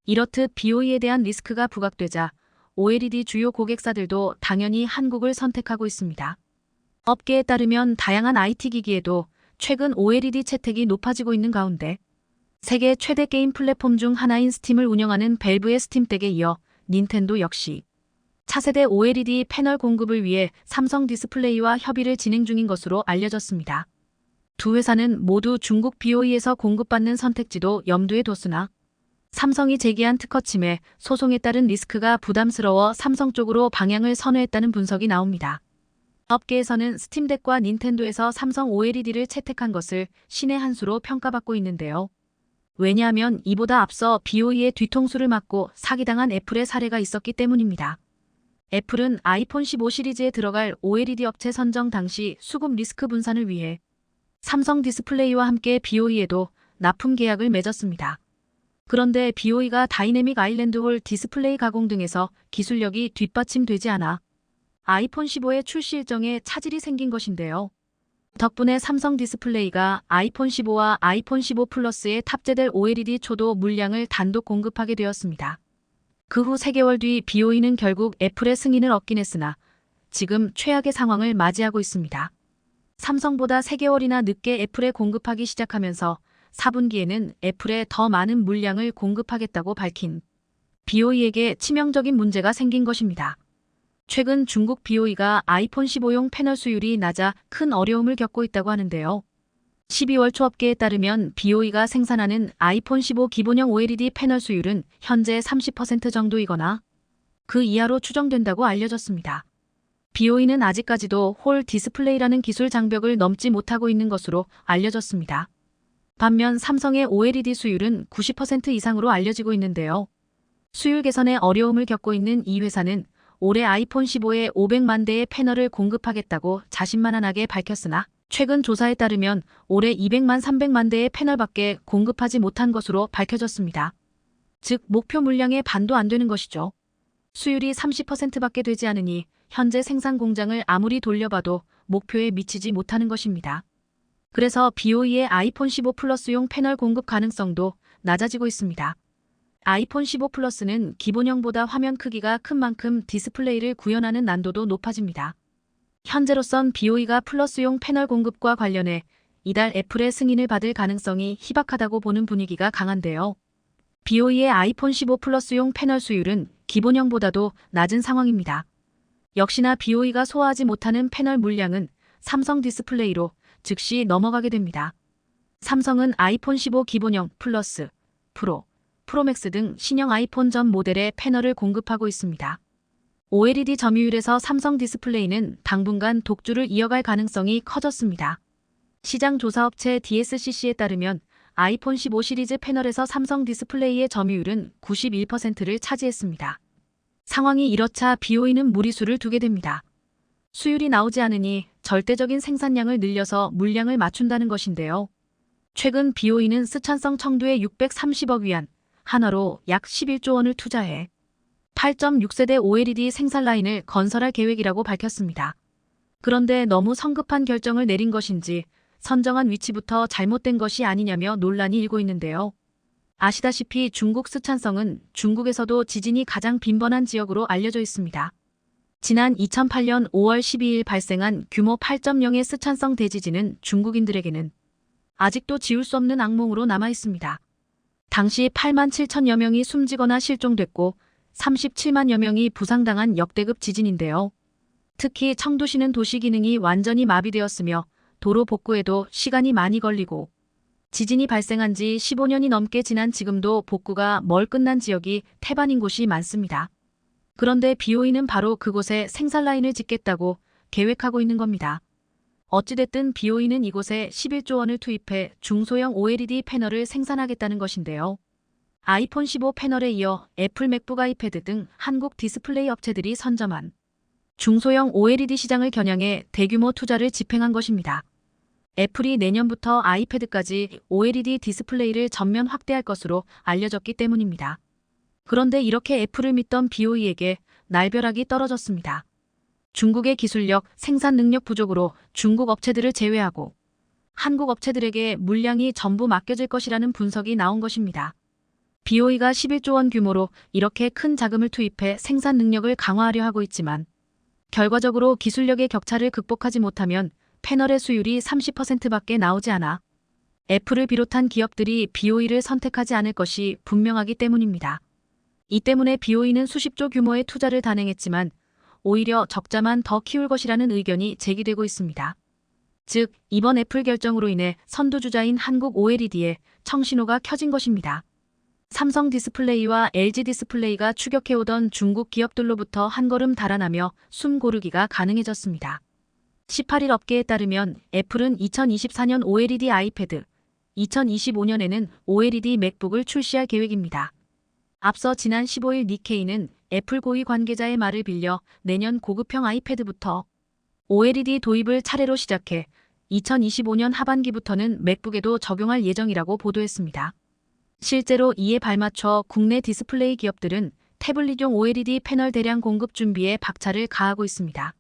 이렇듯 BOE에 대한 리스크가 부각되자 OLED 주요 고객사들도 당연히 한국을 선택하고 있습니다. 업계에 따르면 다양한 IT 기기에도 최근 OLED 채택이 높아지고 있는 가운데 세계 최대 게임 플랫폼 중 하나인 스팀을 운영하는 밸브의 스팀덱에 이어 닌텐도 역시 차세대 OLED 패널 공급을 위해 삼성 디스플레이와 협의를 진행 중인 것으로 알려졌습니다. 두 회사는 모두 중국 BOE에서 공급받는 선택지도 염두에 뒀으나 삼성이 제기한 특허 침해 소송에 따른 리스크가 부담스러워 삼성 쪽으로 방향을 선회했다는 분석이 나옵니다. 업계에서는 스팀덱과 닌텐도에서 삼성 OLED를 채택한 것을 신의 한 수로 평가받고 있는데요. 왜냐하면 이보다 앞서 BOE의 뒤통수를 맞고 사기당한 애플의 사례가 있었기 때문입니다. 애플은 아이폰 15 시리즈에 들어갈 OLED 업체 선정 당시 수급 리스크 분산을 위해 삼성 디스플레이와 함께 BOE에도 납품 계약을 맺었습니다. 그런데 BOE가 다이내믹 아일랜드 홀 디스플레이 가공 등에서 기술력이 뒷받침되지 않아 아이폰 15의 출시 일정에 차질이 생긴 것인데요. 덕분에 삼성 디스플레이가 아이폰 15와 아이폰 15 플러스에 탑재될 OLED 초도 물량을 단독 공급하게 되었습니다. 그 후 3개월 뒤 BOE는 결국 애플의 승인을 얻긴 했으나 지금 최악의 상황을 맞이하고 있습니다. 삼성보다 3개월이나 늦게 애플에 공급하기 시작하면서 4분기에는 애플에 더 많은 물량을 공급하겠다고 밝힌 BOE에게 치명적인 문제가 생긴 것입니다. 최근 중국 BOE가 아이폰 15용 패널 수율이 낮아 큰 어려움을 겪고 있다고 하는데요. 12월 초 업계에 따르면 BOE가 생산하는 아이폰 15 기본형 OLED 패널 수율은 현재 30% 정도이거나 그 이하로 추정된다고 알려졌습니다. BOE는 아직까지도 홀 디스플레이라는 기술 장벽을 넘지 못하고 있는 것으로 알려졌습니다. 반면 삼성의 OLED 수율은 90% 이상으로 알려지고 있는데요. 수율 개선에 어려움을 겪고 있는 이 회사는 올해 아이폰 15에 500만 대의 패널을 공급하겠다고 자신만만하게 밝혔으나 최근 조사에 따르면 올해 200만 300만 대의 패널밖에 공급하지 못한 것으로 밝혀졌습니다. 즉 목표 물량의 반도 안 되는 것이죠. 수율이 30%밖에 되지 않으니 현재 생산 공장을 아무리 돌려봐도 목표에 미치지 못하는 것입니다. 그래서 BOE의 아이폰 15 플러스용 패널 공급 가능성도 낮아지고 있습니다. 아이폰 15 플러스는 기본형보다 화면 크기가 큰 만큼 디스플레이를 구현하는 난도도 높아집니다. 현재로선 BOE가 플러스용 패널 공급과 관련해 이달 애플의 승인을 받을 가능성이 희박하다고 보는 분위기가 강한데요. BOE의 아이폰 15 플러스용 패널 수율은 기본형보다도 낮은 상황입니다. 역시나 BOE가 소화하지 못하는 패널 물량은 삼성 디스플레이로 즉시 넘어가게 됩니다. 삼성은 아이폰 15 기본형, 플러스, 프로, 프로맥스 등 신형 아이폰 전 모델의 패널을 공급하고 있습니다. OLED 점유율에서 삼성 디스플레이는 당분간 독주를 이어갈 가능성이 커졌습니다. 시장 조사업체 DSCC에 따르면 아이폰 15 시리즈 패널에서 삼성 디스플레이의 점유율은 91%를 차지했습니다. 상황이 이렇자 BOE는 무리수를 두게 됩니다. 수율이 나오지 않으니 절대적인 생산량을 늘려서 물량을 맞춘다는 것인데요. 최근 BOE는 스촨성 청두에 630억 위안, 한화로 약 11조 원을 투자해 8.6세대 OLED 생산 라인을 건설할 계획이라고 밝혔습니다. 그런데 너무 성급한 결정을 내린 것인지 선정한 위치부터 잘못된 것이 아니냐며 논란이 일고 있는데요. 아시다시피 중국 스촨성은 중국에서도 지진이 가장 빈번한 지역으로 알려져 있습니다. 지난 2008년 5월 12일 발생한 규모 8.0의 스촨성 대지진은 중국인들에게는 아직도 지울 수 없는 악몽으로 남아 있습니다. 당시 8만 7천여 명이 숨지거나 실종됐고 37만여 명이 부상당한 역대급 지진인데요. 특히 청두시는 도시 기능이 완전히 마비되었으며 도로 복구에도 시간이 많이 걸리고 지진이 발생한 지 15년이 넘게 지난 지금도 복구가 멀 끝난 지역이 태반인 곳이 많습니다. 그런데 BOE는 바로 그곳에 생산 라인을 짓겠다고 계획하고 있는 겁니다. 어찌됐든 BOE는 이곳에 11조 원을 투입해 중소형 OLED 패널을 생산하겠다는 것인데요. 아이폰 15 패널에 이어 애플 맥북 아이패드 등 한국 디스플레이 업체들이 선점한 중소형 OLED 시장을 겨냥해 대규모 투자를 집행한 것입니다. 애플이 내년부터 아이패드까지 OLED 디스플레이를 전면 확대할 것으로 알려졌기 때문입니다. 그런데 이렇게 애플을 믿던 BOE에게 날벼락이 떨어졌습니다. 중국의 기술력, 생산 능력 부족으로 중국 업체들을 제외하고 한국 업체들에게 물량이 전부 맡겨질 것이라는 분석이 나온 것입니다. BOE가 11조 원 규모로 이렇게 큰 자금을 투입해 생산 능력을 강화하려 하고 있지만 결과적으로 기술력의 격차를 극복하지 못하면 패널의 수율이 30%밖에 나오지 않아 애플을 비롯한 기업들이 BOE를 선택하지 않을 것이 분명하기 때문입니다. 이 때문에 BOE는 수십조 규모의 투자를 단행했지만 오히려 적자만 더 키울 것이라는 의견이 제기되고 있습니다. 즉, 이번 애플 결정으로 인해 선두주자인 한국 OLED에 청신호가 켜진 것입니다. 삼성 디스플레이와 LG 디스플레이가 추격해오던 중국 기업들로부터 한 걸음 달아나며 숨 고르기가 가능해졌습니다. 18일 업계에 따르면 애플은 2024년 OLED 아이패드, 2025년에는 OLED 맥북을 출시할 계획입니다. 앞서 지난 15일 니케이는 애플 고위 관계자의 말을 빌려 내년 고급형 아이패드부터 OLED 도입을 차례로 시작해 2025년 하반기부터는 맥북에도 적용할 예정이라고 보도했습니다. 실제로 이에 발맞춰 국내 디스플레이 기업들은 태블릿용 OLED 패널 대량 공급 준비에 박차를 가하고 있습니다.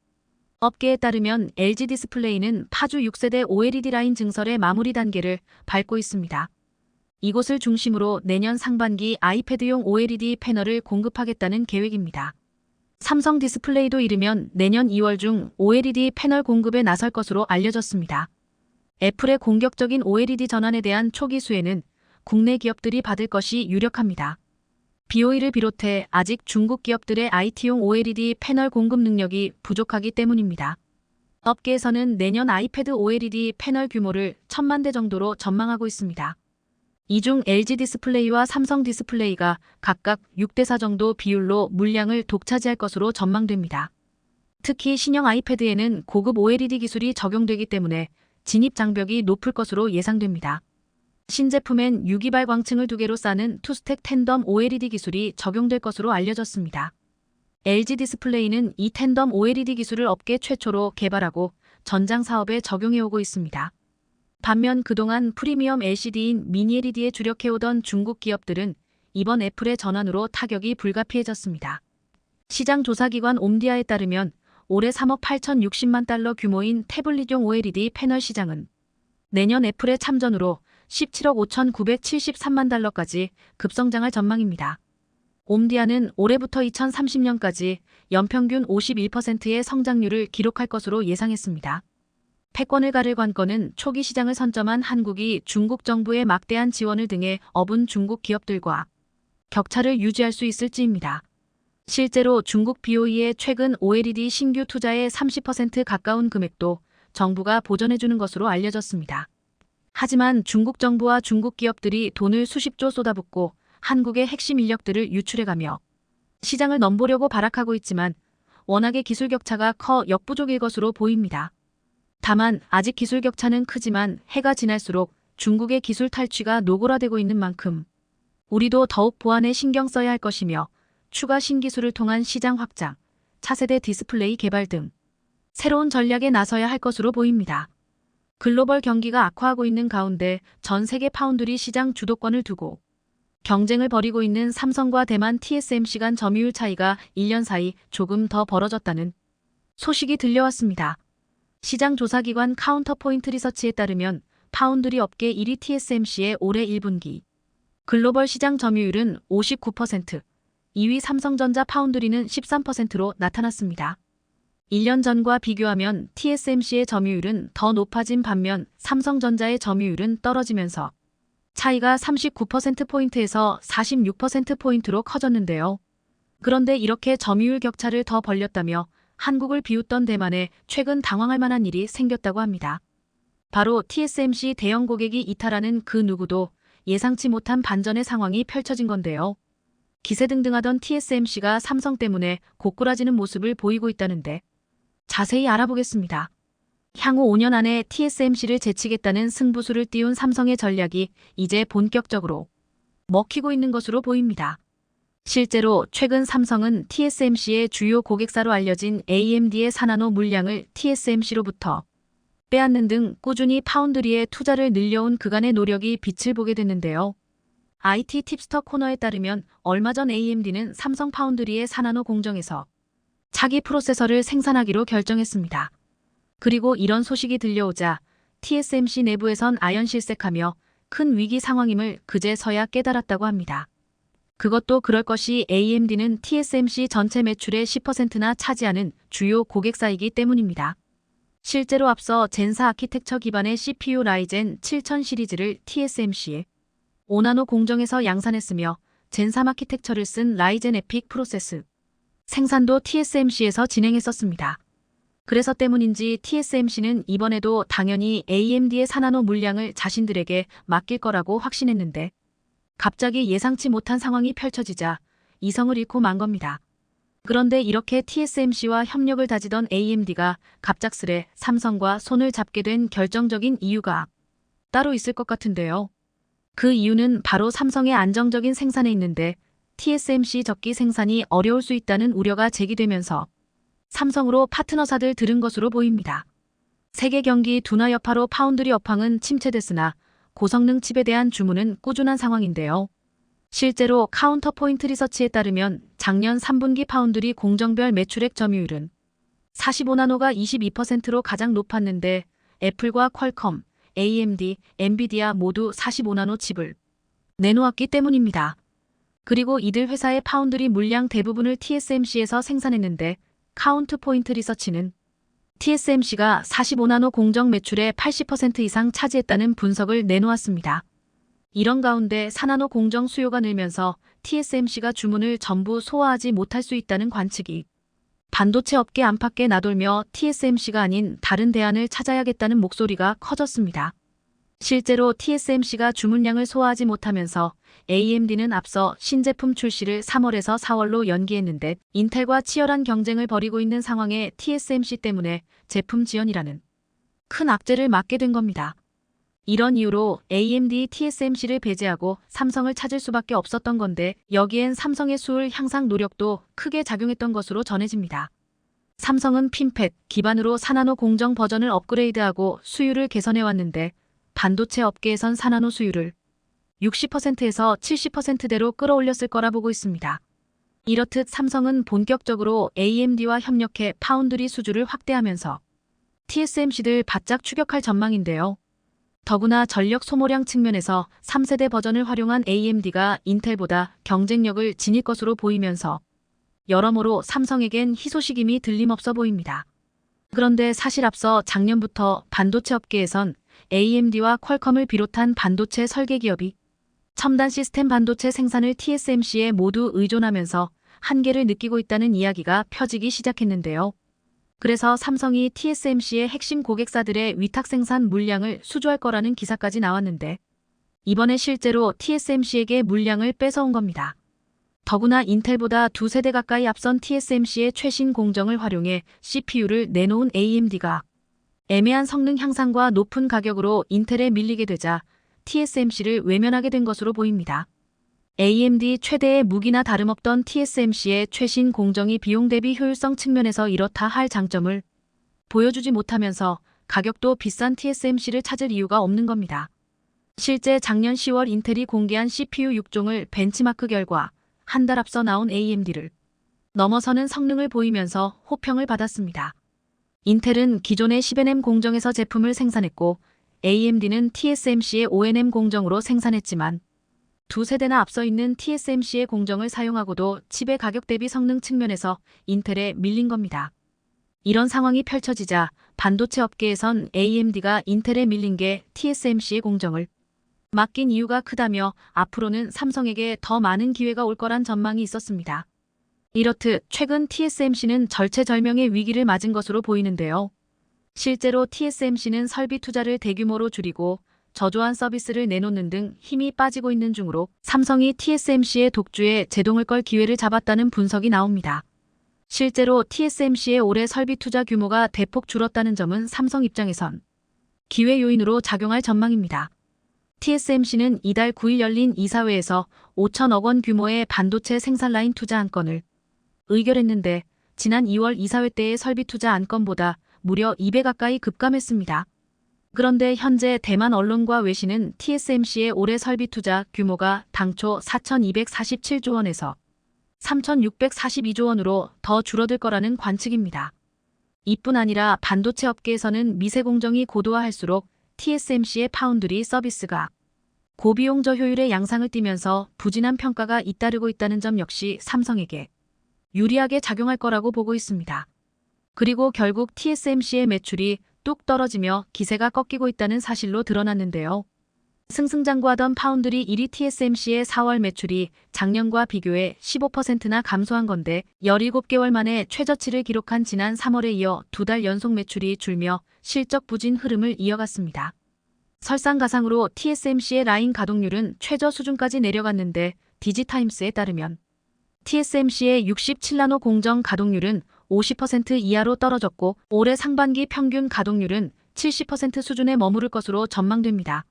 업계에 따르면 LG 디스플레이는 파주 6세대 OLED 라인 증설의 마무리 단계를 밟고 있습니다. 이곳을 중심으로 내년 상반기 아이패드용 OLED 패널을 공급하겠다는 계획입니다. 삼성 디스플레이도 이르면 내년 2월 중 OLED 패널 공급에 나설 것으로 알려졌습니다. 애플의 공격적인 OLED 전환에 대한 초기 수혜는 국내 기업들이 받을 것이 유력합니다. BOE를 비롯해 아직 중국 기업들의 IT용 OLED 패널 공급 능력이 부족하기 때문입니다. 업계에서는 내년 아이패드 OLED 패널 규모를 1000만 대 정도로 전망하고 있습니다. 이 중 LG 디스플레이와 삼성 디스플레이가 각각 6대4 정도 비율로 물량을 독차지할 것으로 전망됩니다. 특히 신형 아이패드에는 고급 OLED 기술이 적용되기 때문에 진입 장벽이 높을 것으로 예상됩니다. 신제품엔 유기발 광층을 2개로 싸는 투스택 텐덤 OLED 기술이 적용될 것으로 알려졌습니다. LG 디스플레이는 이 텐덤 OLED 기술을 업계 최초로 개발하고 전장 사업에 적용해오고 있습니다. 반면 그동안 프리미엄 LCD인 미니 LED에 주력해오던 중국 기업들은 이번 애플의 전환으로 타격이 불가피해졌습니다. 시장 조사기관 옴디아에 따르면 올해 3억 8,060만 달러 규모인 태블릿용 OLED 패널 시장은 내년 애플의 참전으로 17억 5,973만 달러까지 급성장할 전망입니다. 옴디아는 올해부터 2030년까지 연평균 51%의 성장률을 기록할 것으로 예상했습니다. 패권을 가를 관건은 초기 시장을 선점한 한국이 중국 정부의 막대한 지원을 등에 업은 중국 기업들과 격차를 유지할 수 있을지입니다. 실제로 중국 BOE의 최근 OLED 신규 투자의 30% 가까운 금액도 정부가 보전해주는 것으로 알려졌습니다. 하지만 중국 정부와 중국 기업들이 돈을 수십조 쏟아붓고 한국의 핵심 인력들을 유출해가며 시장을 넘보려고 발악하고 있지만 워낙에 기술 격차가 커 역부족일 것으로 보입니다. 다만 아직 기술 격차는 크지만 해가 지날수록 중국의 기술 탈취가 노골화되고 있는 만큼 우리도 더욱 보안에 신경 써야 할 것이며 추가 신기술을 통한 시장 확장, 차세대 디스플레이 개발 등 새로운 전략에 나서야 할 것으로 보입니다. 글로벌 경기가 악화하고 있는 가운데 전 세계 파운드리 시장 주도권을 두고 경쟁을 벌이고 있는 삼성과 대만 TSMC 간 점유율 차이가 1년 사이 조금 더 벌어졌다는 소식이 들려왔습니다. 시장 조사기관 카운터포인트 리서치에 따르면 파운드리 업계 1위 TSMC의 올해 1분기 글로벌 시장 점유율은 59%, 2위 삼성전자 파운드리는 13%로 나타났습니다. 1년 전과 비교하면 TSMC의 점유율은 더 높아진 반면 삼성전자의 점유율은 떨어지면서 차이가 39%포인트에서 46%포인트로 커졌는데요. 그런데 이렇게 점유율 격차를 더 벌렸다며 한국을 비웃던 대만에 최근 당황할 만한 일이 생겼다고 합니다. 바로 TSMC 대형 고객이 이탈하는 그 누구도 예상치 못한 반전의 상황이 펼쳐진 건데요. 기세등등하던 TSMC가 삼성 때문에 고꾸라지는 모습을 보이고 있다는데 자세히 알아보겠습니다. 향후 5년 안에 TSMC를 제치겠다는 승부수를 띄운 삼성의 전략이 이제 본격적으로 먹히고 있는 것으로 보입니다. 실제로 최근 삼성은 TSMC의 주요 고객사로 알려진 AMD의 4나노 물량을 TSMC로부터 빼앗는 등 꾸준히 파운드리에 투자를 늘려온 그간의 노력이 빛을 보게 됐는데요. IT 팁스터 코너에 따르면 얼마 전 AMD는 삼성 파운드리의 4나노 공정에서 차기 프로세서를 생산하기로 결정했습니다. 그리고 이런 소식이 들려오자 TSMC 내부에선 아연실색하며 큰 위기 상황임을 그제서야 깨달았다고 합니다. 그것도 그럴 것이 AMD는 TSMC 전체 매출의 10%나 차지하는 주요 고객사이기 때문입니다. 실제로 앞서 젠4 아키텍처 기반의 CPU 라이젠 7000 시리즈를 TSMC의 5나노 공정에서 양산했으며 젠3 아키텍처를 쓴 라이젠 에픽 프로세스 생산도 TSMC에서 진행했었습니다. 그래서 때문인지 TSMC는 이번에도 당연히 AMD의 4나노 물량을 자신들에게 맡길 거라고 확신했는데 갑자기 예상치 못한 상황이 펼쳐지자 이성을 잃고 만 겁니다. 그런데 이렇게 TSMC와 협력을 다지던 AMD가 갑작스레 삼성과 손을 잡게 된 결정적인 이유가 따로 있을 것 같은데요. 그 이유는 바로 삼성의 안정적인 생산에 있는데 TSMC 적기 생산이 어려울 수 있다는 우려가 제기되면서 삼성으로 파트너사들 들은 것으로 보입니다. 세계 경기 둔화 여파로 파운드리 업황은 침체됐으나 고성능 칩에 대한 주문은 꾸준한 상황인데요. 실제로 카운터포인트 리서치에 따르면 작년 3분기 파운드리 공정별 매출액 점유율은 45나노가 22%로 가장 높았는데 애플과 퀄컴, AMD, 엔비디아 모두 45나노 칩을 내놓았기 때문입니다. 그리고 이들 회사의 파운드리 물량 대부분을 TSMC에서 생산했는데 카운트포인트 리서치는 TSMC가 45나노 공정 매출의 80% 이상 차지했다는 분석을 내놓았습니다. 이런 가운데 4나노 공정 수요가 늘면서 TSMC가 주문을 전부 소화하지 못할 수 있다는 관측이 반도체 업계 안팎에 나돌며 TSMC가 아닌 다른 대안을 찾아야겠다는 목소리가 커졌습니다. 실제로 TSMC가 주문량을 소화하지 못하면서 AMD는 앞서 신제품 출시를 3월에서 4월로 연기했는데 인텔과 치열한 경쟁을 벌이고 있는 상황에 TSMC 때문에 제품 지연이라는 큰 악재를 맞게 된 겁니다. 이런 이유로 AMD TSMC를 배제하고 삼성을 찾을 수밖에 없었던 건데 여기엔 삼성의 수율 향상 노력도 크게 작용했던 것으로 전해집니다. 삼성은 핀팻 기반으로 4나노 공정 버전을 업그레이드하고 수율을 개선해왔는데 반도체 업계에선 4나노 수율을 60%에서 70%대로 끌어올렸을 거라 보고 있습니다. 이렇듯 삼성은 본격적으로 AMD와 협력해 파운드리 수주를 확대하면서 TSMC를 바짝 추격할 전망인데요. 더구나 전력 소모량 측면에서 3세대 버전을 활용한 AMD가 인텔보다 경쟁력을 지닐 것으로 보이면서 여러모로 삼성에겐 희소식임이 들림없어 보입니다. 그런데 사실 앞서 작년부터 반도체 업계에선 AMD와 퀄컴을 비롯한 반도체 설계 기업이 첨단 시스템 반도체 생산을 TSMC에 모두 의존하면서 한계를 느끼고 있다는 이야기가 펴지기 시작했는데요. 그래서 삼성이 TSMC의 핵심 고객사들의 위탁 생산 물량을 수주할 거라는 기사까지 나왔는데 이번에 실제로 TSMC에게 물량을 뺏어온 겁니다. 더구나 인텔보다 2세대 가까이 앞선 TSMC의 최신 공정을 활용해 CPU를 내놓은 AMD가 애매한 성능 향상과 높은 가격으로 인텔에 밀리게 되자 TSMC를 외면하게 된 것으로 보입니다. AMD 최대의 무기나 다름없던 TSMC의 최신 공정이 비용 대비 효율성 측면에서 이렇다 할 장점을 보여주지 못하면서 가격도 비싼 TSMC를 찾을 이유가 없는 겁니다. 실제 작년 10월 인텔이 공개한 CPU 6종을 벤치마크 결과 한 달 앞서 나온 AMD를 넘어서는 성능을 보이면서 호평을 받았습니다. 인텔은 기존의 10nm 공정에서 제품을 생산했고 AMD는 TSMC의 5nm 공정으로 생산했지만 2세대나 앞서 있는 TSMC의 공정을 사용하고도 칩의 가격 대비 성능 측면에서 인텔에 밀린 겁니다. 이런 상황이 펼쳐지자 반도체 업계에선 AMD가 인텔에 밀린 게 TSMC의 공정을 맡긴 이유가 크다며 앞으로는 삼성에게 더 많은 기회가 올 거란 전망이 있었습니다. 이렇듯 최근 TSMC는 절체절명의 위기를 맞은 것으로 보이는데요. 실제로 TSMC는 설비 투자를 대규모로 줄이고 저조한 서비스를 내놓는 등 힘이 빠지고 있는 중으로 삼성이 TSMC의 독주에 제동을 걸 기회를 잡았다는 분석이 나옵니다. 실제로 TSMC의 올해 설비 투자 규모가 대폭 줄었다는 점은 삼성 입장에선 기회 요인으로 작용할 전망입니다. TSMC는 이달 9일 열린 이사회에서 5천억 원 규모의 반도체 생산 라인 투자 안건을 의결했는데 지난 2월 이사회 때의 설비 투자 안건보다 무려 2배 가까이 급감했습니다. 그런데 현재 대만 언론과 외신은 TSMC의 올해 설비 투자 규모가 당초 4,247조 원에서 3,642조 원으로 더 줄어들 거라는 관측입니다. 이뿐 아니라 반도체 업계에서는 미세 공정이 고도화할수록 TSMC의 파운드리 서비스가 고비용 저효율의 양상을 띠면서 부진한 평가가 잇따르고 있다는 점 역시 삼성에게 유리하게 작용할 거라고 보고 있습니다. 그리고 결국 TSMC의 매출이 뚝 떨어지며 기세가 꺾이고 있다는 사실로 드러났는데요. 승승장구하던 파운드리 1위 TSMC의 4월 매출이 작년과 비교해 15%나 감소한 건데 17개월 만에 최저치를 기록한 지난 3월에 이어 2달 연속 매출이 줄며 실적 부진 흐름을 이어갔습니다. 설상가상으로 TSMC의 라인 가동률은 최저 수준까지 내려갔는데 디지타임스에 따르면 TSMC의 67나노 공정 가동률은 50% 이하로 떨어졌고 올해 상반기 평균 가동률은 70% 수준에 머무를 것으로 전망됩니다.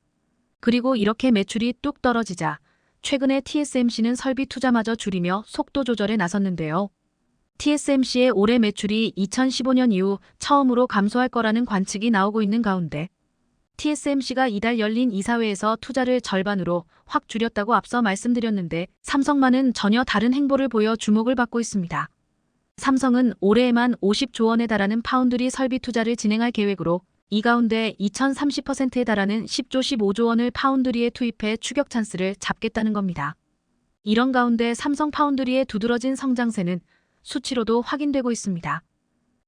그리고 이렇게 매출이 뚝 떨어지자 최근에 TSMC는 설비 투자마저 줄이며 속도 조절에 나섰는데요. TSMC의 올해 매출이 2015년 이후 처음으로 감소할 거라는 관측이 나오고 있는 가운데 TSMC가 이달 열린 이사회에서 투자를 절반으로 확 줄였다고 앞서 말씀드렸는데 삼성만은 전혀 다른 행보를 보여 주목을 받고 있습니다. 삼성은 올해에만 50조 원에 달하는 파운드리 설비 투자를 진행할 계획으로 이 가운데 2030%에 달하는 10조 15조 원을 파운드리에 투입해 추격 찬스를 잡겠다는 겁니다. 이런 가운데 삼성 파운드리의 두드러진 성장세는 수치로도 확인되고 있습니다.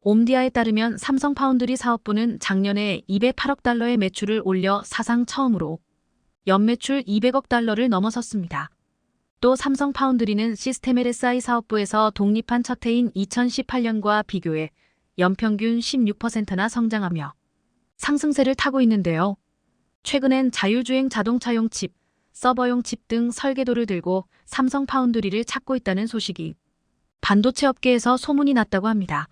옴디아에 따르면 삼성 파운드리 사업부는 작년에 208억 달러의 매출을 올려 사상 처음으로 연매출 200억 달러를 넘어섰습니다. 또 삼성 파운드리는 시스템 LSI 사업부에서 독립한 첫 해인 2018년과 비교해 연평균 16%나 성장하며 상승세를 타고 있는데요. 최근엔 자율주행 자동차용 칩, 서버용 칩 등 설계도를 들고 삼성 파운드리를 찾고 있다는 소식이 반도체 업계에서 소문이 났다고 합니다.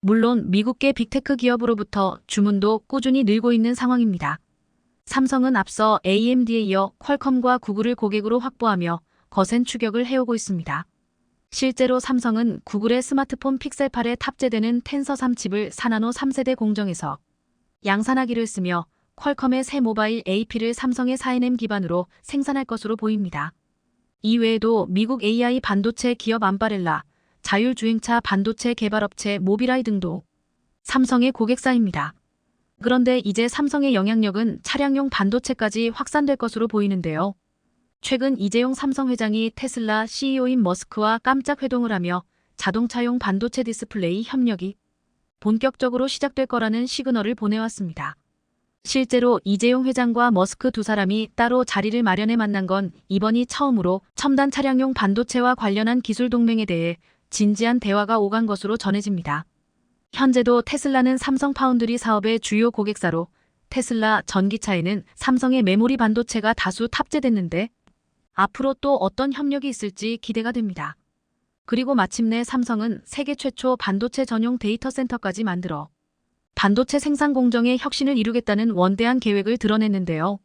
물론 미국계 빅테크 기업으로부터 주문도 꾸준히 늘고 있는 상황입니다. 삼성은 앞서 AMD에 이어 퀄컴과 구글을 고객으로 확보하며 거센 추격을 해오고 있습니다. 실제로 삼성은 구글의 스마트폰 픽셀 8에 탑재되는 텐서 3 칩을 4나노 3세대 공정에서 양산하기로 했으며 퀄컴의 새 모바일 AP를 삼성의 4nm 기반으로 생산할 것으로 보입니다. 이외에도 미국 AI 반도체 기업 암바렐라, 자율주행차 반도체 개발업체 모비라이 등도 삼성의 고객사입니다. 그런데 이제 삼성의 영향력은 차량용 반도체까지 확산될 것으로 보이는데요. 최근 이재용 삼성 회장이 테슬라 CEO인 머스크와 깜짝 회동을 하며 자동차용 반도체 디스플레이 협력이 본격적으로 시작될 거라는 시그널을 보내왔습니다. 실제로 이재용 회장과 머스크 두 사람이 따로 자리를 마련해 만난 건 이번이 처음으로 첨단 차량용 반도체와 관련한 기술 동맹에 대해 진지한 대화가 오간 것으로 전해집니다. 현재도 테슬라는 삼성 파운드리 사업의 주요 고객사로 테슬라 전기차에는 삼성의 메모리 반도체가 다수 탑재됐는데 앞으로 또 어떤 협력이 있을지 기대가 됩니다. 그리고 마침내 삼성은 세계 최초 반도체 전용 데이터 센터까지 만들어 반도체 생산 공정의 혁신을 이루겠다는 원대한 계획을 드러냈는데요.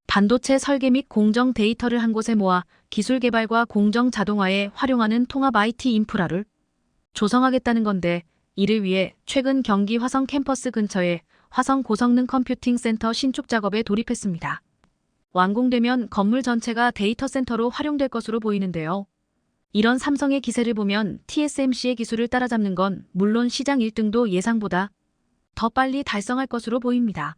반도체 설계 및 공정 데이터를 한 곳에 모아 기술 개발과 공정 자동화에 활용하는 통합 IT 인프라를 조성하겠다는 건데 이를 위해 최근 경기 화성 캠퍼스 근처에 화성 고성능 컴퓨팅 센터 신축 작업에 돌입했습니다. 완공되면 건물 전체가 데이터 센터로 활용될 것으로 보이는데요. 이런 삼성의 기세를 보면 TSMC의 기술을 따라잡는 건 물론 시장 1등도 예상보다 더 빨리 달성할 것으로 보입니다.